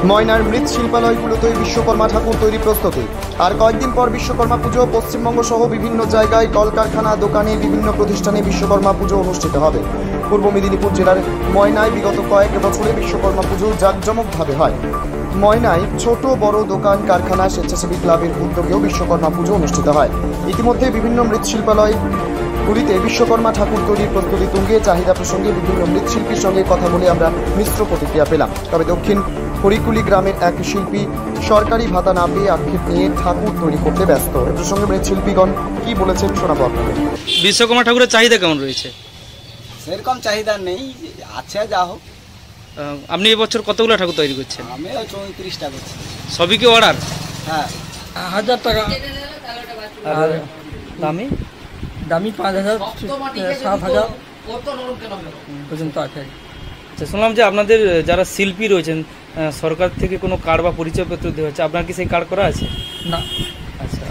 ময়নার মৃৎশিল্পালয়গুলোতে বিশ্বকর্মা ঠাকুর তৈরি প্রস্তুতি। আর কয়েকদিন পর বিশ্বকর্মা পুজো। পশ্চিমবঙ্গ সহ বিভিন্ন জায়গায় কলকারখানা, দোকানে, বিভিন্ন প্রতিষ্ঠানে বিশ্বকর্মা পুজো অনুষ্ঠিত হবে। পূর্ব মেদিনীপুর জেলার ময়নায় বিগত কয়েক বছরে বিশ্বকর্মা পুজো জাঁকজমকভাবে হয়। ময়নায় ছোট বড় দোকান, কারখানা, স্বেচ্ছাসেবী ক্লাবের উদ্যোগেও বিশ্বকর্মা পুজো অনুষ্ঠিত হয়। ইতিমধ্যে বিভিন্ন মৃৎশিল্পালয়গুলিতে বিশ্বকর্মা ঠাকুর তৈরির প্রস্তুতি তুঙ্গে। চাহিদা প্রসঙ্গে বিভিন্ন মৃৎশিল্পীর সঙ্গে কথা বলে আমরা মিশ্র প্রতিক্রিয়া পেলাম। তবে দক্ষিণ হরিকুলি গ্রামের এক শিল্পী সরকারি ভাতা না পেয়ে আক্ষেপ নিয়ে ঠাকুর তৈরি করতে ব্যস্ত। এ প্রসঙ্গে মৃৎশিল্পীগণ কি বলেছেন শোনাবো আপনাদের। বিশ্বকর্মা ঠাকুরের চাহিদা কেমন রয়েছে? সেরকম চাহিদা নেই, আছে যা হোক। আপনি এবছর কতগুলো ঠাকুর তৈরি করছেন? আমি 34টা করছি। সবই কি অর্ডার? হ্যাঁ, 1000 টাকা। আর দামি দামি 5000, 7000 পর্যন্ত আছে। আচ্ছা, শুনলাম যে আপনাদের যারা শিল্পী রয়েছেন সরকার থেকে কোনো কার্ড বা পরিচয়পত্র দেওয়া হচ্ছে, আপনার কি সেই কার্ড করা আছে? না। আচ্ছা।